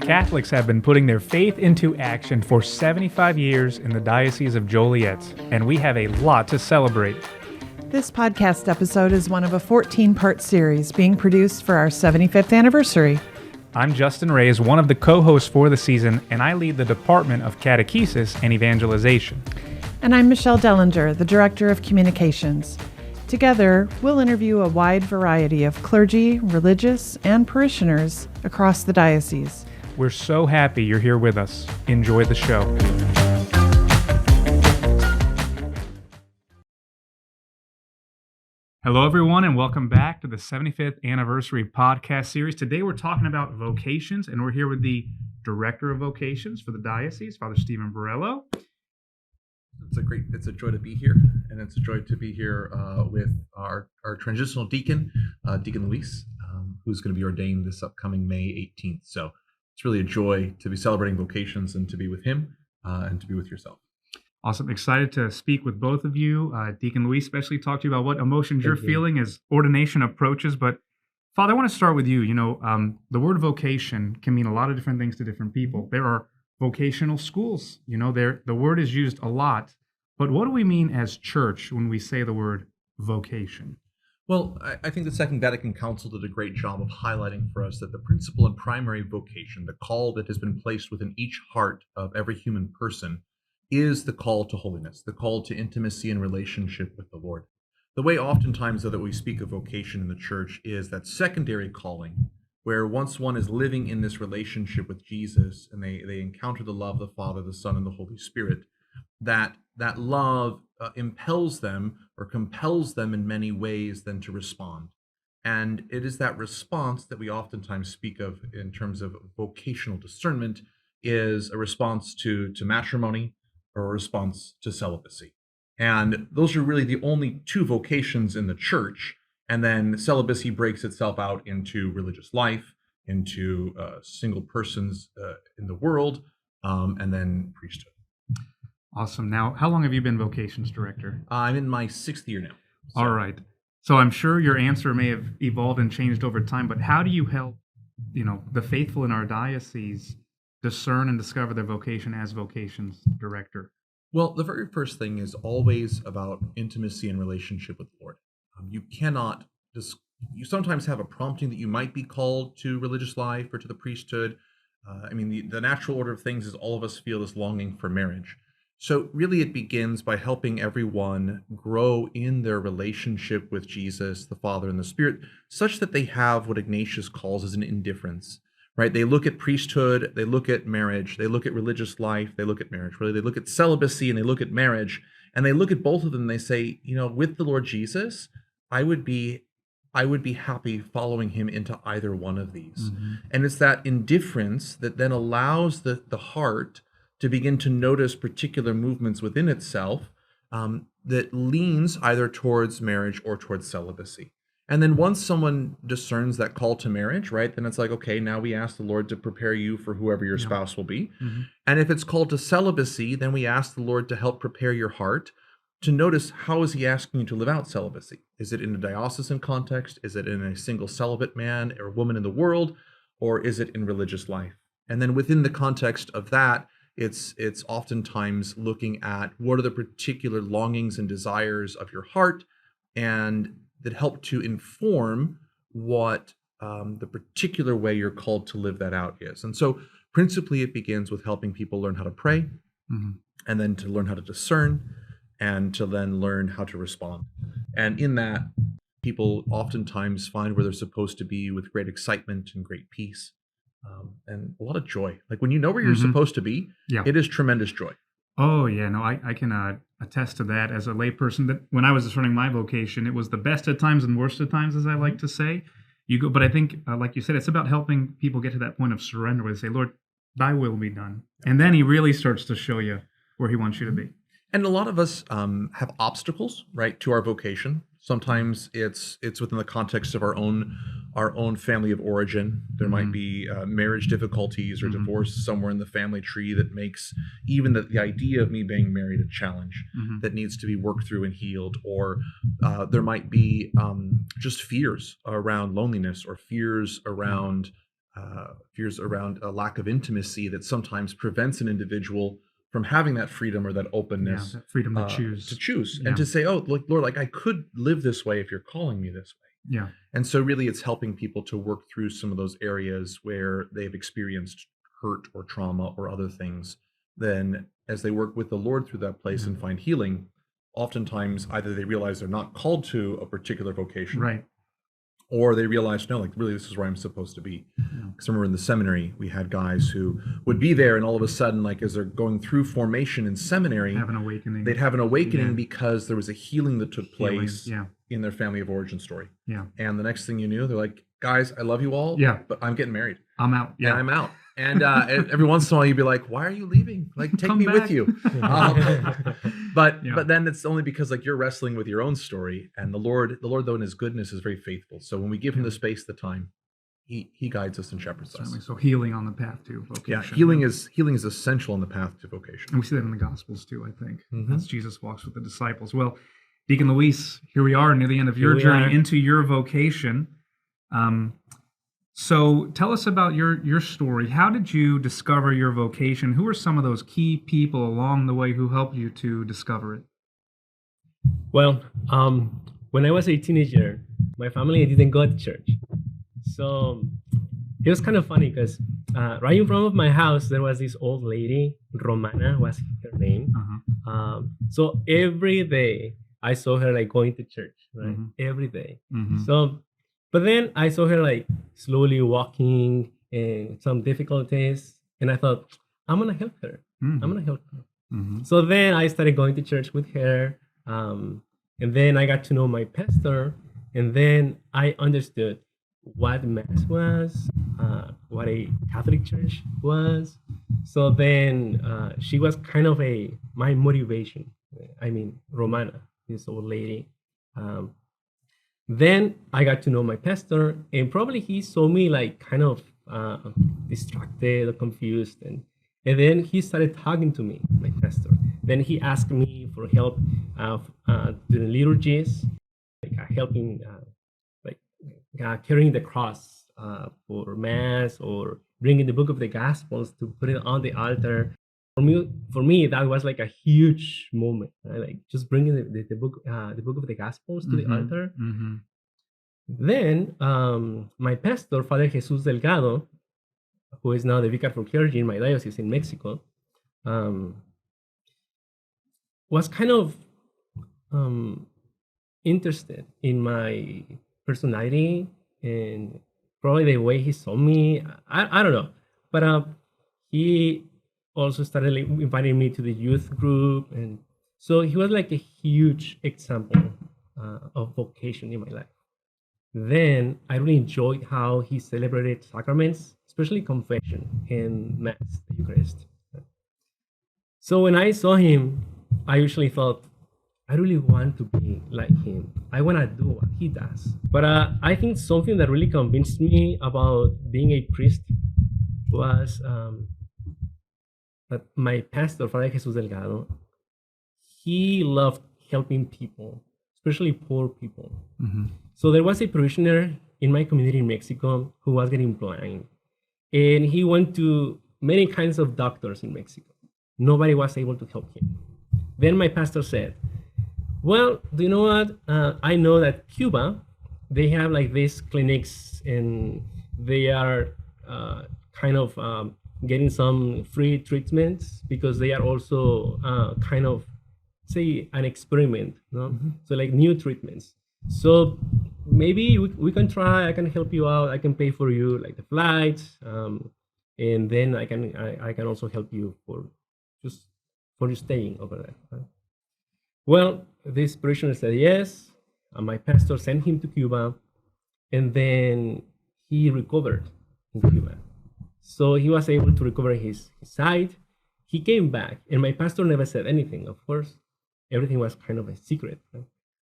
Catholics have been putting their faith into action for 75 years in the Diocese of Joliet, and we have a lot to celebrate. This podcast episode is one of a 14-part series being produced for our 75th anniversary. I'm Justin Reyes, one of the co-hosts for the season, and I lead the Department of Catechesis and Evangelization. And I'm Michelle Dellinger, the Director of Communications. Together, we'll interview a wide variety of clergy, religious, and parishioners across the diocese. We're so happy you're here with us. Enjoy the show. Hello, everyone, and welcome back to the 75th Anniversary Podcast Series. Today, we're talking about vocations, and we're here with the Director of Vocations for the Diocese, Father Stephen Borello. It's a joy to be here, and it's a joy to be here with our transitional deacon, Deacon Luis, who's going to be ordained this upcoming May 18th. So it's really a joy to be celebrating vocations and to be with him and to be with yourself. Awesome. Excited to speak with both of you. Deacon Luis especially talk to you about what emotions you're feeling as ordination approaches. But Father, I want to start with you. The word vocation can mean a lot of different things to different people. There are vocational schools, the word is used a lot, but what do we mean as church when we say the word vocation? Well, I think the Second Vatican Council did a great job of highlighting for us that the principal and primary vocation, the call that has been placed within each heart of every human person, is the call to holiness, the call to intimacy and relationship with the Lord. The way oftentimes, though, that we speak of vocation in the church is that secondary calling, where once one is living in this relationship with Jesus and they encounter the love of the Father, the Son, and the Holy Spirit, that love impels them or compels them in many ways then to respond. And it is that response that we oftentimes speak of in terms of vocational discernment, is a response to matrimony or a response to celibacy. And those are really the only two vocations in the church. And then celibacy breaks itself out into religious life, into single persons in the world, and then priesthood. Awesome. Now, how long have you been Vocations Director? I'm in my 6th year now. So. All right. So I'm sure your answer may have evolved and changed over time, but how do you help, the faithful in our diocese discern and discover their vocation as Vocations Director? Well, the very first thing is always about intimacy and relationship with the Lord. You cannot you sometimes have a prompting that you might be called to religious life or to the priesthood. The natural order of things is all of us feel this longing for marriage. So really it begins by helping everyone grow in their relationship with Jesus, the Father, and the Spirit, such that they have what Ignatius calls as an indifference, right? They look at priesthood, they look at marriage, they look at religious life, they look at marriage, really. They look at celibacy and they look at marriage, and they look at both of them and they say, with the Lord Jesus, I would be happy following him into either one of these. Mm-hmm. And it's that indifference that then allows the heart to begin to notice particular movements within itself that leans either towards marriage or towards celibacy. And then once someone discerns that call to marriage, right, then it's like, okay, now we ask the Lord to prepare you for whoever your spouse will be. Mm-hmm. And if it's called to celibacy, then we ask the Lord to help prepare your heart to notice, how is he asking you to live out celibacy? Is it in a diocesan context? Is it in a single celibate man or woman in the world? Or is it in religious life? And then within the context of that, it's oftentimes looking at what are the particular longings and desires of your heart, and that help to inform what the particular way you're called to live that out is. And so principally it begins with helping people learn how to pray, mm-hmm. and then to learn how to discern, and to then learn how to respond. And in that, people oftentimes find where they're supposed to be with great excitement and great peace, and a lot of joy. Like when you know where you're mm-hmm. supposed to be, it is tremendous joy. Oh, yeah. No, I can attest to that as a layperson. That when I was discerning my vocation, it was the best at times and worst at times, as I like to say. But I think, like you said, it's about helping people get to that point of surrender where they say, Lord, thy will be done. And then he really starts to show you where he wants you to be. And a lot of us have obstacles, right, to our vocation. Sometimes it's within the context of our own family of origin. There might be marriage difficulties or divorce somewhere in the family tree that makes even the idea of me being married a challenge that needs to be worked through and healed. Or there might be just fears around loneliness, or fears around fears around a lack of intimacy that sometimes prevents an individual from having that freedom or that openness, that freedom to choose. And to say, oh, like, Lord, like I could live this way if you're calling me this way. Yeah. And so really it's helping people to work through some of those areas where they've experienced hurt or trauma or other things. Then as they work with the Lord through that place and find healing, oftentimes either they realize they're not called to a particular vocation, right, or they realize, no, like really this is where I'm supposed to be. Because I remember in the seminary, we had guys who would be there and all of a sudden, like as they're going through formation in seminary, have an awakening. They'd have an awakening because there was a healing that took place yeah. in their family of origin story. Yeah. And the next thing you knew, they're like, guys, I love you all, but I'm getting married. I'm out. Yeah. And I'm out. And every once in a while you'd be like, why are you leaving? Like, take Come me back. with you. But then it's only because like you're wrestling with your own story, and the Lord though in his goodness is very faithful. So when we give him the space, the time, he guides us and shepherds Certainly. us. So healing on the path to vocation. Yeah, healing is essential on the path to vocation. And we see that in the Gospels too, I think. As Jesus walks with the disciples. Well, Deacon Luis, here we are near the end of your journey into your vocation. So tell us about your story. How did you discover your vocation? Who are some of those key people along the way who helped you to discover it? Well, when I was a teenager, my family didn't go to church. So it was kind of funny because right in front of my house, there was this old lady, Romana was her name. So every day I saw her like going to church, right? Every day. So, but then I saw her like slowly walking and some difficulties. And I thought, I'm going to help her. I'm going to help her. So then I started going to church with her. And then I got to know my pastor. And then I understood what Mass was, what a Catholic church was. So then she was kind of my motivation. I mean, Romana, this old lady. Then I got to know my pastor, and probably he saw me like kind of distracted or confused. And then he started talking to me, my pastor. Then he asked me for help during liturgies, like helping carrying the cross for Mass or bringing the book of the Gospels to put it on the altar. For me, that was like a huge moment. Right? Like just bringing the book of the Gospels to the altar. Then my pastor, Father Jesus Delgado, who is now the vicar for clergy in my diocese in Mexico, was kind of interested in my personality and probably the way he saw me. I don't know, but he also started like, inviting me to the youth group, and so he was like a huge example of vocation in my life. Then I really enjoyed how he celebrated sacraments, especially confession and Mass, the Eucharist. So when I saw him, I usually thought, I really want to be like him. I want to do what he does. But I think something that really convinced me about being a priest was that my pastor, Father Jesus Delgado, he loved helping people, especially poor people. So there was a parishioner in my community in Mexico who was getting blind. And he went to many kinds of doctors in Mexico. Nobody was able to help him. Then my pastor said, well, do you know what? I know that Cuba, they have like these clinics and they are kind of getting some free treatments because they are also kind of, say, an experiment, no? So like new treatments. So maybe we can try, I can help you out, I can pay for you like the flights, and then I can also help you for you staying over there. Right? Well, this parishioner said yes, and my pastor sent him to Cuba, and then he recovered in Cuba. So he was able to recover his sight. He came back, and my pastor never said anything, of course. Everything was kind of a secret. Right?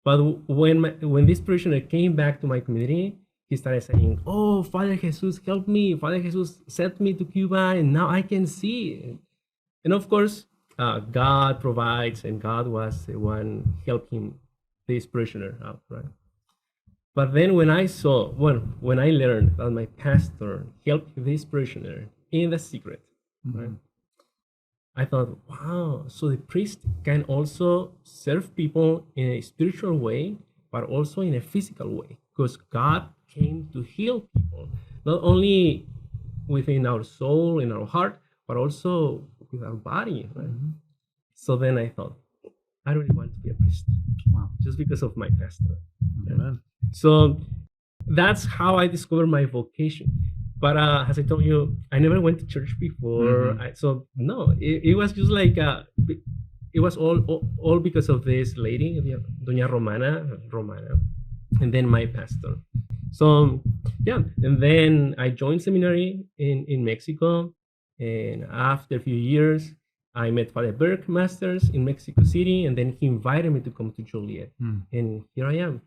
But when this parishioner came back to my community, he started saying, oh, Father Jesus, help me. Father Jesus sent me to Cuba, and now I can see. And of course, God provides, and God was the one helping this parishioner out, right? But then when when I learned that my pastor helped this parishioner in the secret, right? I thought, wow, so the priest can also serve people in a spiritual way, but also in a physical way, because God came to heal people, not only within our soul, in our heart, but also with our body, right? So then I thought, I really want to be a priest. Wow. Just because of my pastor. Amen. So that's how I discovered my vocation. But as I told you, I never went to church before. So no, it was just like it was all because of this lady, Doña Romana, and then my pastor. So yeah, and then I joined seminary in Mexico, and after a few years, I met Father Berg Masters in Mexico City, and then he invited me to come to Joliet, and here I am.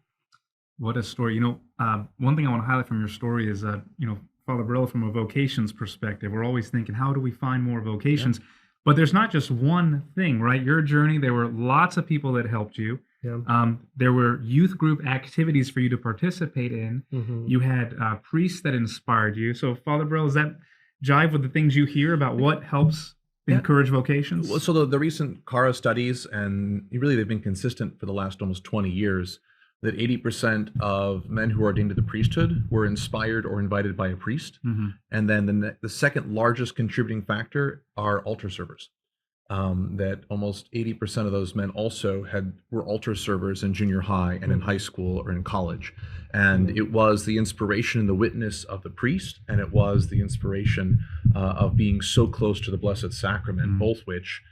What a story. One thing I want to highlight from your story is, Father Borello, from a vocations perspective, we're always thinking, how do we find more vocations? Yeah. But there's not just one thing, right? Your journey, there were lots of people that helped you. Yeah. There were youth group activities for you to participate in. You had priests that inspired you. So, Father Borello, does that jive with the things you hear about what helps encourage vocations? Well, so the recent CARA studies, and really they've been consistent for the last almost 20 years, that 80% of men who are ordained to the priesthood were inspired or invited by a priest. And then the second largest contributing factor are altar servers. That almost 80% of those men also were altar servers in junior high and in high school or in college. And it was the inspiration and the witness of the priest, and it was the inspiration of being so close to the Blessed Sacrament, both which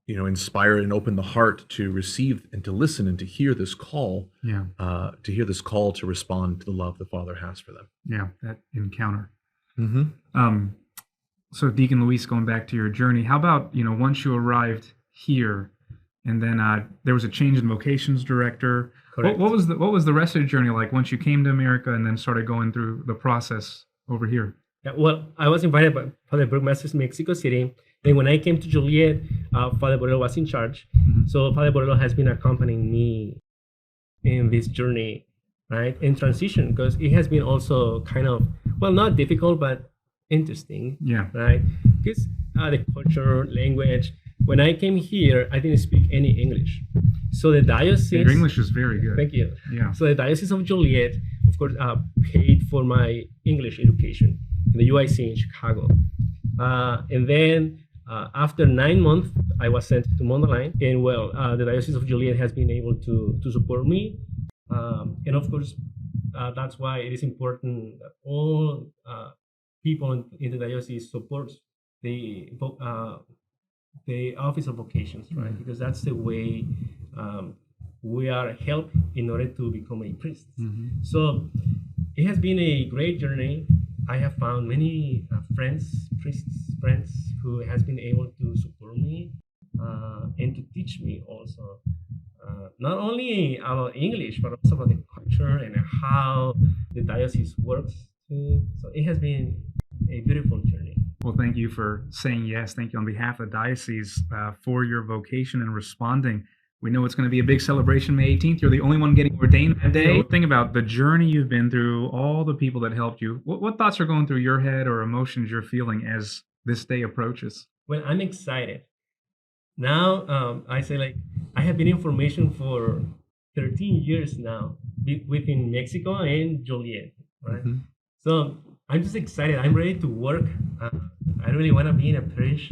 inspire and open the heart to receive and to listen and to hear this call, to respond to the love the Father has for them. Yeah, that encounter. So Deacon Luis, going back to your journey, how about, once you arrived here and then there was a change in vocations director. What was the rest of the journey like once you came to America and then started going through the process over here? Yeah, well, I was invited by Father Bergmasters Mexico City. And when I came to Joliet, Father Borello was in charge. So Father Borello has been accompanying me in this journey, right? In transition, because it has been also kind of, well, not difficult, but interesting. Yeah. Right? Because the culture, language. When I came here, I didn't speak any English. So the diocese... Your English is very good. Thank you. Yeah. So the Diocese of Joliet, of course, paid for my English education in the UIC in Chicago. And then after 9 months, I was sent to Mondaline. And well, the Diocese of Joliet has been able to support me. And of course, that's why it is important that all people in the diocese support the Office of Vocations, right? Because that's the way we are helped in order to become a priest. So it has been a great journey. I have found many priests friends who has been able to support me and to teach me also, not only about English, but also about the culture and how the diocese works too. So it has been a beautiful journey. Well, thank you for saying yes. Thank you on behalf of the diocese for your vocation and responding. We know it's going to be a big celebration May 18th. You're the only one getting ordained that day. Think about the journey you've been through, all the people that helped you. What thoughts are going through your head or emotions you're feeling as this day approaches? Well, I'm excited. Now, I say I have been in formation for 13 years now within Mexico and Joliet, right? So I'm just excited. I'm ready to work. I really want to be in a parish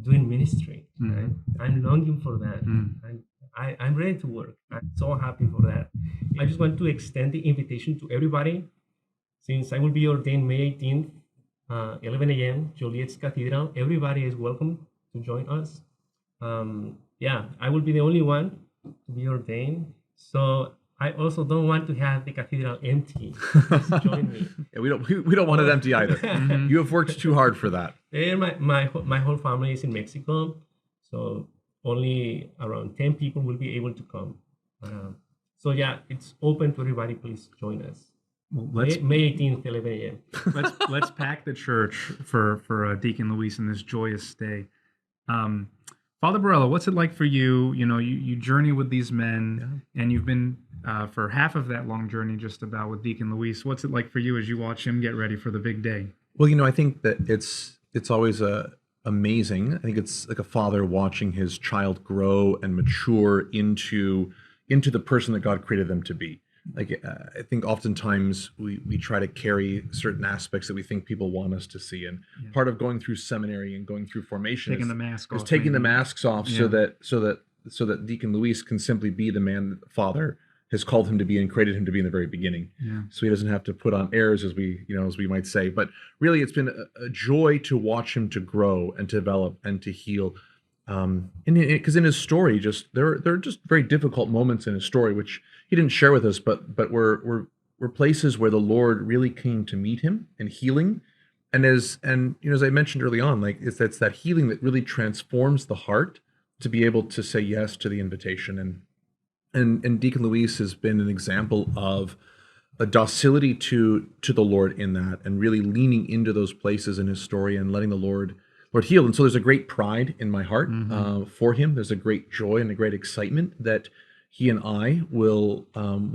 doing ministry. Right? I'm longing for that. I'm ready to work. I'm so happy for that. I just want to extend the invitation to everybody. Since I will be ordained May 18th, 11 a.m., Joliet's Cathedral. Everybody is welcome to join us. I will be the only one to be ordained. So I also don't want to have the cathedral empty. Please join me. Yeah, we don't want it empty either. You have worked too hard for that. And my whole family is in Mexico, so only around 10 people will be able to come. So yeah, it's open to everybody. Please join us. Well, May 18th, 11 a.m. Let's pack the church for Deacon Luis in this joyous day. Father Borello, what's it like for you? You journey with these men, and you've been for half of that long journey just about with Deacon Luis. What's it like for you as you watch him get ready for the big day? Well, I think that it's always amazing. I think it's like a father watching his child grow and mature into the person that God created them to be. Like I think oftentimes we try to carry certain aspects that we think people want us to see, and part of going through seminary and going through formation Taking is the mask is off, taking the maybe. masks off, so that Deacon Luis can simply be the man that the Father has called him to be and created him to be in the very beginning. Yeah. So he doesn't have to put on airs, as we might say. But really, it's been a joy to watch him to grow and to develop and to heal. Because in his story, there are just very difficult moments in his story, which he didn't share with us, but were places where the Lord really came to meet him and healing. And as I mentioned early on, like it's that healing that really transforms the heart to be able to say yes to the invitation. And Deacon Luis has been an example of a docility to the Lord in that, and really leaning into those places in his story and letting the Lord heal. And so there's a great pride in my heart for him. There's a great joy and a great excitement that he and I will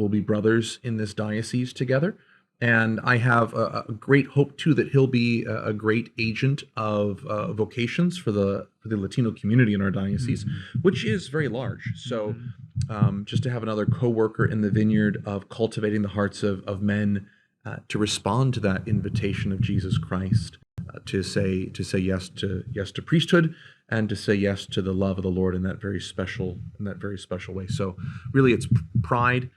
be brothers in this diocese together. And I have a great hope too that he'll be a great agent of vocations for the Latino community in our diocese, which is very large. So just to have another co-worker in the vineyard of cultivating the hearts of men to respond to that invitation of Jesus Christ, to say yes to priesthood, and to say yes to the love of the Lord in that very special way. So really, it's pride.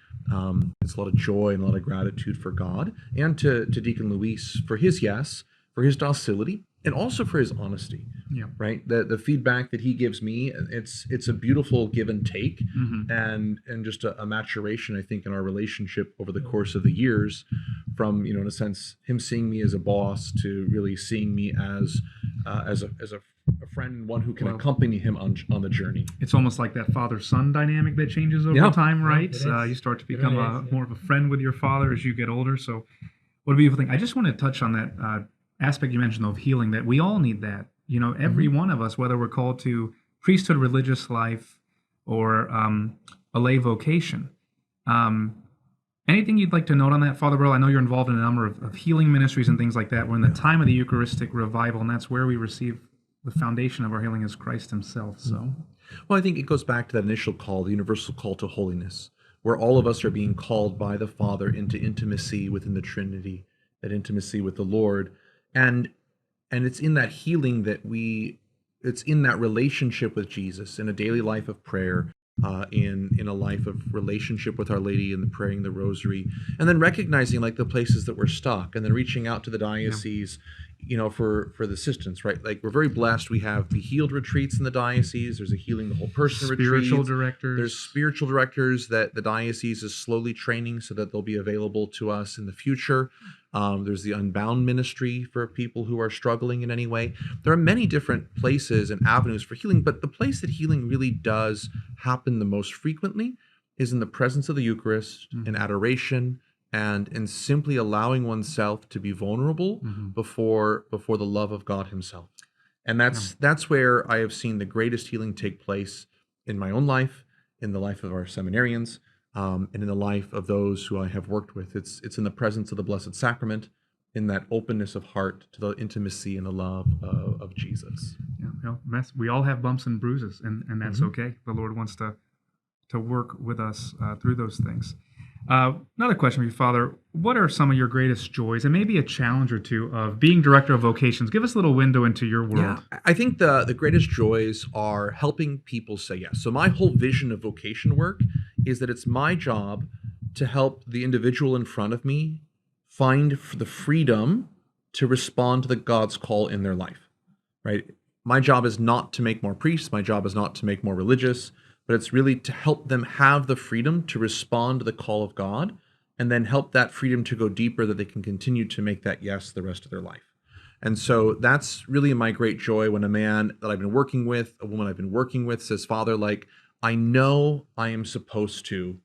It's a lot of joy and a lot of gratitude for God, and to Deacon Luis for his yes, for his docility, and also for his honesty. Yeah. Right. The feedback that he gives me, it's a beautiful give and take, and just a maturation, I think, in our relationship over the course of the years, from in a sense him seeing me as a boss to really seeing me as a friend, one who can accompany him on the journey. It's almost like that father-son dynamic that changes over time, right? You start to become more of a friend with your father as you get older. So what a beautiful thing. I just want to touch on that aspect you mentioned of healing, that we all need that. Every one of us, whether we're called to priesthood, religious life, or a lay vocation. Anything you'd like to note on that, Father Borello? I know you're involved in a number of healing ministries and things like that. We're in the time of the Eucharistic revival, and that's where we receive the foundation of our healing is Christ himself. So, well, I think it goes back to that initial call, the universal call to holiness, where all of us are being called by the Father into intimacy within the Trinity, that intimacy with the Lord. And it's in that healing that it's in that relationship with Jesus, in a daily life of prayer, in a life of relationship with Our Lady and the praying the Rosary, and then recognizing like the places that we're stuck, and then reaching out to the diocese, for the assistance, right? Like we're very blessed. We have the healed retreats in the diocese. There's a healing the whole person spiritual retreat. directors. There's spiritual directors that the diocese is slowly training so that they'll be available to us in the future. There's the Unbound ministry for people who are struggling in any way. There are many different places and avenues for healing, but the place that healing really does happen the most frequently is in the presence of the Eucharist, in adoration, and in simply allowing oneself to be vulnerable before the love of God himself. And that's where I have seen the greatest healing take place in my own life, in the life of our seminarians, and in the life of those who I have worked with. It's in the presence of the Blessed Sacrament, in that openness of heart to the intimacy and the love of Jesus. We all have bumps and bruises, and that's okay. The Lord wants to work with us through those things. Another question for you, Father. What are some of your greatest joys, and maybe a challenge or two, of being director of vocations? Give us a little window into your world. Yeah, I think the greatest joys are helping people say yes. So my whole vision of vocation work is that it's my job to help the individual in front of me find the freedom to respond to the God's call in their life, right? My job is not to make more priests. My job is not to make more religious, but it's really to help them have the freedom to respond to the call of God, and then help that freedom to go deeper, that they can continue to make that yes the rest of their life. And so that's really my great joy when a man that I've been working with, a woman I've been working with, says, Father, like, I know I am supposed to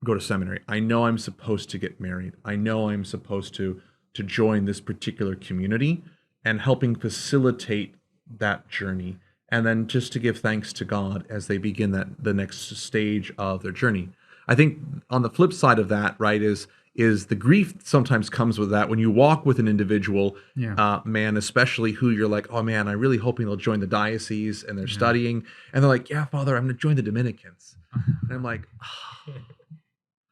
go to seminary. I know I'm supposed to get married. I know I'm supposed to join this particular community, and helping facilitate that journey and then just to give thanks to God as they begin the next stage of their journey. I think on the flip side of that, right, is the grief sometimes comes with that when you walk with an individual, man, especially who you're like, oh man, I'm really hoping they'll join the diocese, and they're studying, and they're like, yeah, Father, I'm going to join the Dominicans, and I'm like, oh.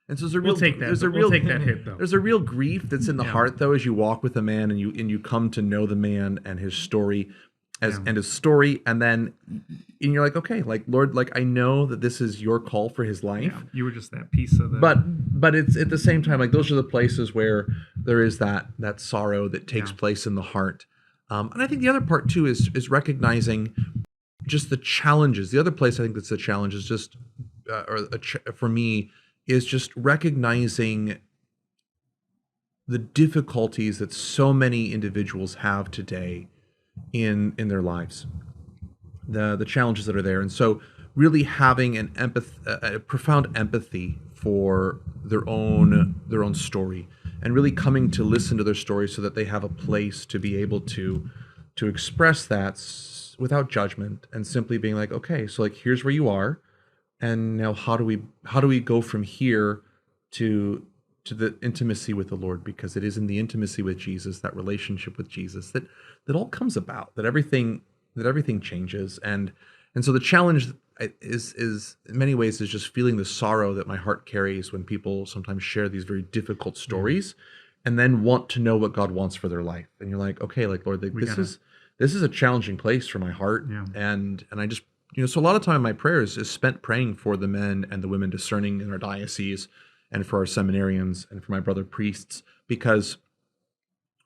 And so we'll take that hit, though. There's a real grief that's in the heart, though, as you walk with a man and you come to know the man and his story, and his story, and then you're like, okay, like, Lord, like, I know that this is your call for his life. Yeah, you were just that piece of the. But it's at the same time, like, those are the places where there is that sorrow that takes place in the heart. And I think the other part too is recognizing just the challenges. The other place I think that's a challenge is just, for me, is just recognizing the difficulties that so many individuals have today in their lives, the challenges that are there, and so really having a profound empathy for their own story, and really coming to listen to their story so that they have a place to be able to express that without judgment, and simply being like, okay, so like, here's where you are, and now how do we go from here to the intimacy with the Lord, because it is in the intimacy with Jesus, that relationship with Jesus, that all comes about, that everything changes, and so the challenge is in many ways is just feeling the sorrow that my heart carries when people sometimes share these very difficult stories, and then want to know what God wants for their life, and you're like, okay, like, Lord, this is a challenging place for my heart, and I just, so a lot of time my prayers is spent praying for the men and the women discerning in our diocese, and for our seminarians, and for my brother priests, because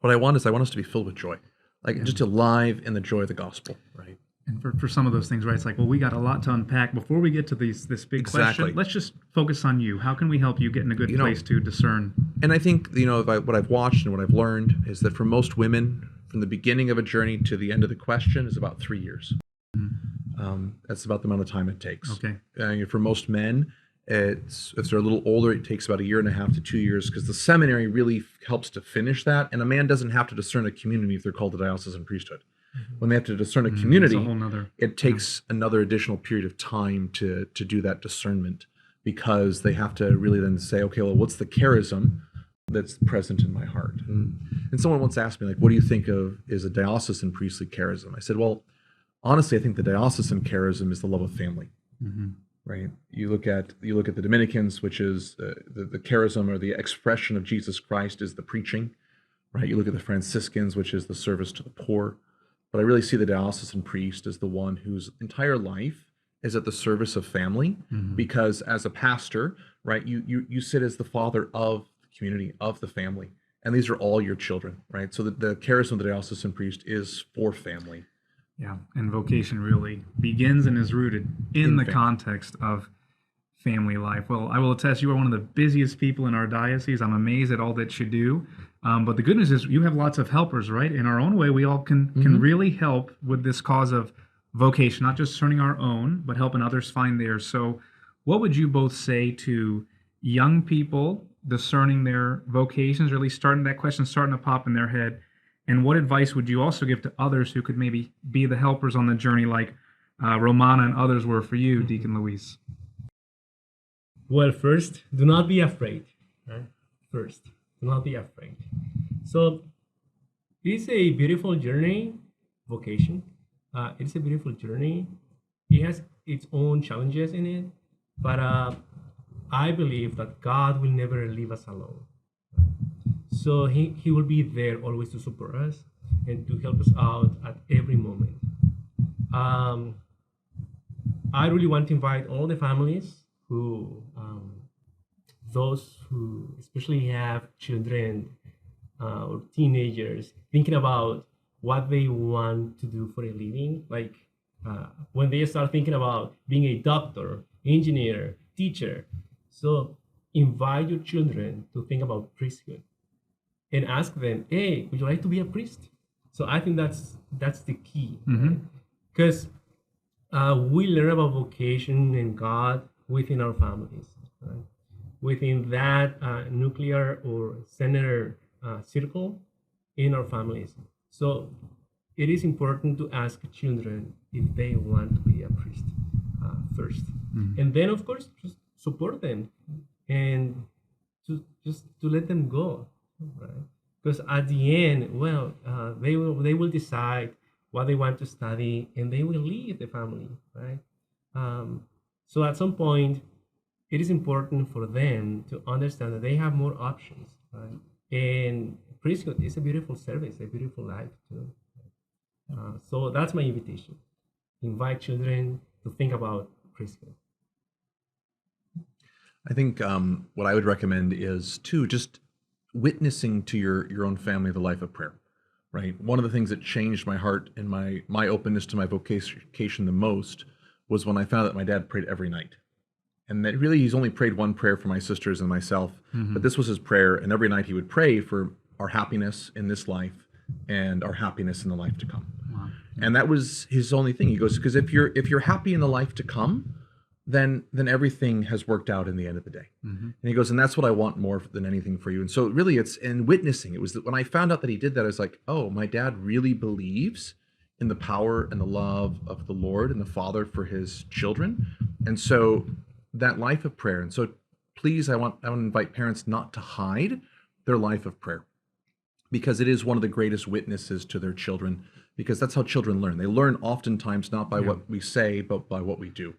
what I want us to be filled with joy, like just alive in the joy of the gospel, right? And for some of those things, right, it's like, well, we got a lot to unpack before we get to this big question. Let's just focus on you. How can we help you get in a good place to discern? And I think, what I've watched and what I've learned is that for most women, from the beginning of a journey to the end of the question is about 3 years. That's about the amount of time it takes. Okay. For most men, if they're a little older, it takes about 1.5 years to 2 years, because the seminary really helps to finish that. And a man doesn't have to discern a community if they're called a diocesan priesthood. When they have to discern a community, it takes another additional period of time to do that discernment, because they have to really then say, okay, well, what's the charism that's present in my heart? And someone once asked me, like, what do you think of is a diocesan priestly charism? I said, well, honestly, I think the diocesan charism is the love of family. Right? You look at the Dominicans, which is the charism or the expression of Jesus Christ is the preaching, right? You look at the Franciscans, which is the service to the poor. But I really see the diocesan priest as the one whose entire life is at the service of family, because as a pastor, right, you sit as the father of the community, of the family, and these are all your children, right? So the charism of the diocesan priest is for family. Yeah, and vocation really begins and is rooted in the context of family life. Well, I will attest, you are one of the busiest people in our diocese. I'm amazed at all that you do. But the good news is you have lots of helpers, right? In our own way, we all can really help with this cause of vocation, not just discerning our own, but helping others find theirs. So what would you both say to young people discerning their vocations, or at least starting that question, starting to pop in their head? And what advice would you also give to others who could maybe be the helpers on the journey, like Romana and others were for you, Deacon Luis? Well, first, do not be afraid. Right? First, do not be afraid. So, it's a beautiful journey, vocation. It's a beautiful journey. It has its own challenges in it, but I believe that God will never leave us alone. So he will be there always to support us and to help us out at every moment. I really want to invite all the families those who especially have children or teenagers thinking about what they want to do for a living. Like when they start thinking about being a doctor, engineer, teacher. So invite your children to think about priesthood and ask them, hey, would you like to be a priest? So I think that's the key. Because we learn about vocation and God within our families, right? Within that nuclear or center circle in our families. So it is important to ask children if they want to be a priest first. And then, of course, just support them and to let them go, right? Because at the end, well, they will decide what they want to study, and they will leave the family, right? So at some point, it is important for them to understand that they have more options, right? And priesthood is a beautiful service, a beautiful life too. So that's my invitation. Invite children to think about priesthood. I think what I would recommend is too, just witnessing to your own family the life of prayer, right? One of the things that changed my heart and my openness to my vocation the most was when I found that my dad prayed every night. And that really he's only prayed one prayer for my sisters and myself, but this was his prayer. And every night he would pray for our happiness in this life and our happiness in the life to come. Wow. And that was his only thing. He goes, because if you're happy in the life to come, then everything has worked out in the end of the day. And he goes, and that's what I want more than anything for you. And so really it's in witnessing. It was that when I found out that he did that, I was like, oh, my dad really believes in the power and the love of the Lord and the Father for his children. And so that life of prayer. And so please, I want to invite parents not to hide their life of prayer, because it is one of the greatest witnesses to their children, because that's how children learn. They learn oftentimes not by what we say, but by what we do.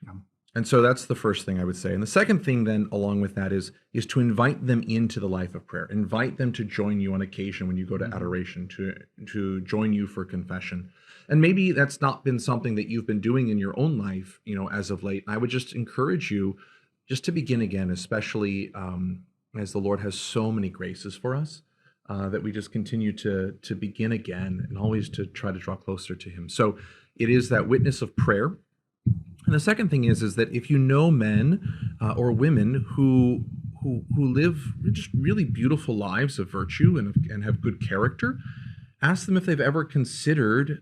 Yeah. And so that's the first thing I would say. And the second thing then along with that is to invite them into the life of prayer. Invite them to join you on occasion when you go to adoration, to join you for confession. And maybe that's not been something that you've been doing in your own life, as of late. And I would just encourage you just to begin again, especially as the Lord has so many graces for us, that we just continue to begin again and always to try to draw closer to him. So it is that witness of prayer. And the second thing is that if you know men or women who live just really beautiful lives of virtue and have good character, ask them if they've ever considered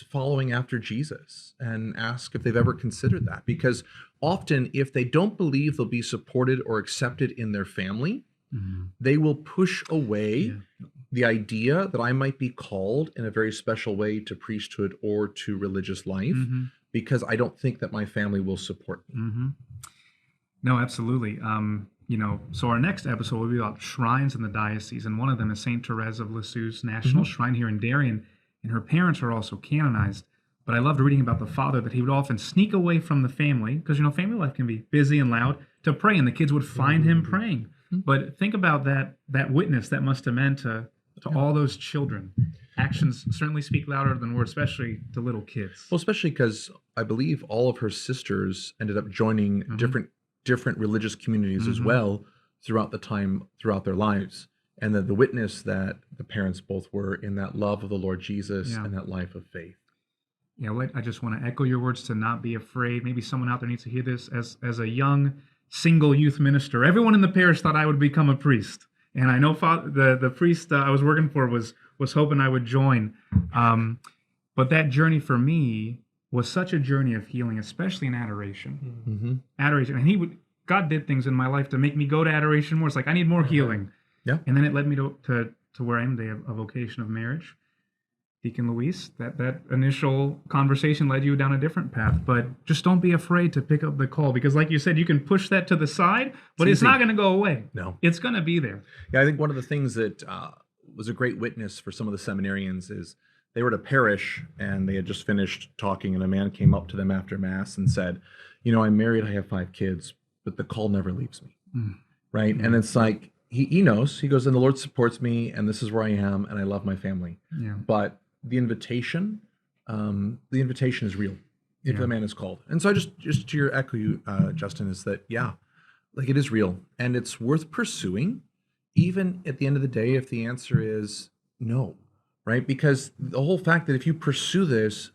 following after Jesus, and ask if they've ever considered that. Because often if they don't believe they'll be supported or accepted in their family, they will push away the idea that I might be called in a very special way to priesthood or to religious life, because I don't think that my family will support me. No, absolutely. So our next episode will be about shrines in the diocese, and one of them is St. Therese of Lisieux's National Shrine here in Darien, and her parents are also canonized. But I loved reading about the father, that he would often sneak away from the family, because family life can be busy and loud, to pray, and the kids would find him praying. But think about that witness that must have meant to all those children. Actions certainly speak louder than words, especially to little kids. Well, especially because I believe all of her sisters ended up joining different religious communities as well throughout their lives. And that the witness that the parents both were in that love of the Lord Jesus and that life of faith. Yeah, I just want to echo your words to not be afraid. Maybe someone out there needs to hear this. As a young single youth minister, everyone in the parish thought I would become a priest. And I know the priest I was working for was hoping I would join. But that journey for me was such a journey of healing, especially in adoration. Adoration. And God did things in my life to make me go to adoration more. It's like, I need more healing. Yeah. And then it led me to where I am today, a vocation of marriage. Deacon Luis, that initial conversation led you down a different path, but just don't be afraid to pick up the call, because like you said, you can push that to the side, but it's not going to go away. No. It's going to be there. Yeah, I think one of the things that was a great witness for some of the seminarians is they were at a parish and they had just finished talking, and a man came up to them after Mass and said, I'm married, I have 5 kids, but the call never leaves me. Right? And it's like, he knows, he goes, and the Lord supports me, and this is where I am, and I love my family. Yeah. But the invitation is real if the man is called. And so I just to your echo you, Justin, is that, it is real, and it's worth pursuing, even at the end of the day, if the answer is no, right? Because the whole fact that if you pursue this,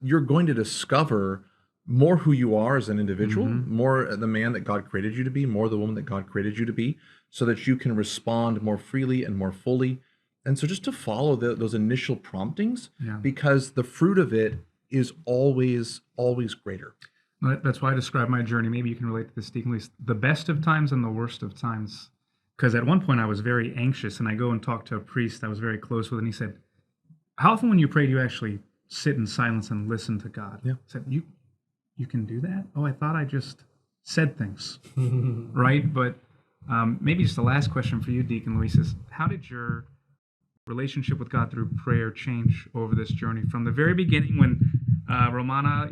you're going to discover more who you are as an individual, more the man that God created you to be, more the woman that God created you to be, so that you can respond more freely and more fully. And so just to follow those initial promptings, because the fruit of it is always, always greater. That's why I describe my journey. Maybe you can relate to this, Deacon Luis. The best of times and the worst of times. Because at one point I was very anxious, and I go and talk to a priest I was very close with, and he said, how often when you pray do you actually sit in silence and listen to God? Yeah. Said, you can do that? Oh, I thought I just said things, right? But maybe just the last question for you, Deacon Luis, is how did your relationship with God through prayer change over this journey from the very beginning when Romana,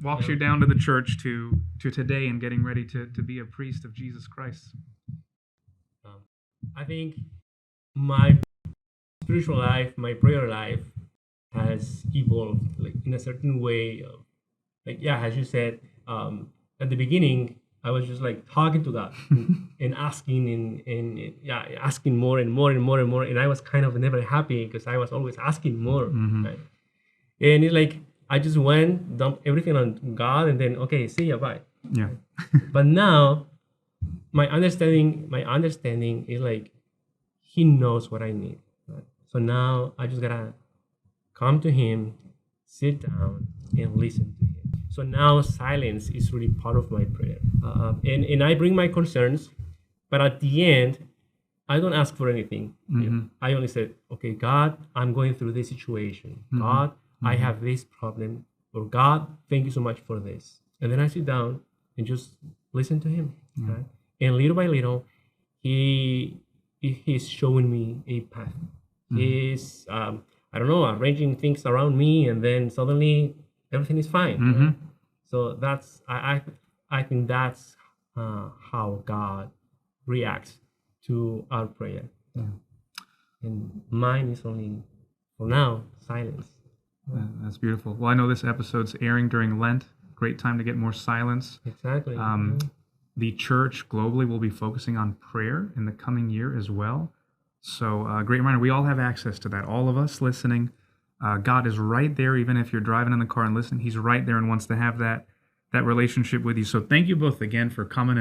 walks you down to the church to today and getting ready to be a priest of Jesus Christ? I think my spiritual life, my prayer life has evolved like in a certain way. As you said, at the beginning, I was just like talking to God and asking asking more and more and more and more. And I was kind of never happy because I was always asking more. Mm-hmm. Right? And it's like, I just went, dumped everything on God and then, okay, see ya, bye. Yeah. But now my understanding is like, He knows what I need. Right? So now I just gotta come to Him, sit down and listen to Him. So now silence is really part of my prayer. And I bring my concerns, but at the end, I don't ask for anything. Mm-hmm. I only say, okay, God, I'm going through this situation. Mm-hmm. God, Mm-hmm. I have this problem. Or God, thank you so much for this. And then I sit down and just listen to Him. Mm-hmm. Right? And little by little, He's showing me a path. Mm-hmm. He's, arranging things around me, and then suddenly everything is fine. Mm-hmm. Right? So that's, I think that's how God reacts to our prayer. Yeah. And mine is only, for now, silence. That's beautiful. Well, I know this episode's airing during Lent. Great time to get more silence. Exactly. The church globally will be focusing on prayer in the coming year as well. So great reminder, we all have access to that. All of us listening, God is right there, even if you're driving in the car and listening. He's right there and wants to have that relationship with you. So thank you both again for coming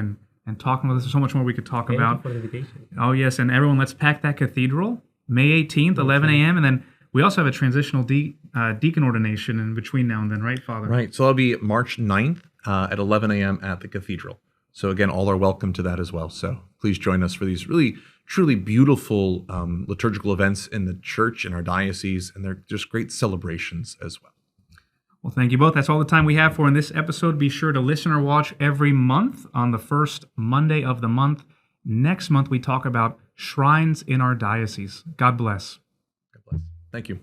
and talking with us. There's so much more we could talk about. Thank you for the invitation. Oh, yes. And everyone, let's pack that cathedral, May 18th, 11 a.m. And then we also have a transitional deacon ordination in between now and then, right, Father? Right. So that'll be March 9th at 11 a.m. at the cathedral. So again, all are welcome to that as well. So please join us for these really, truly beautiful liturgical events in the church, in our diocese, and they're just great celebrations as well. Well, thank you both. That's all the time we have for in this episode. Be sure to listen or watch every month on the first Monday of the month. Next month, we talk about shrines in our diocese. God bless. God bless. Thank you.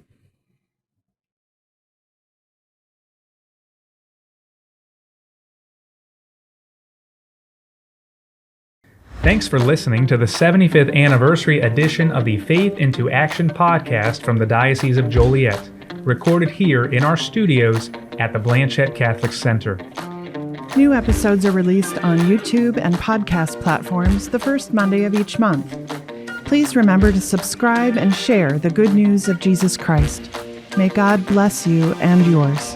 Thanks for listening to the 75th anniversary edition of the Faith into Action podcast from the Diocese of Joliet, recorded here in our studios at the Blanchette Catholic Center. New episodes are released on YouTube and podcast platforms the first Monday of each month. Please remember to subscribe and share the good news of Jesus Christ. May God bless you and yours.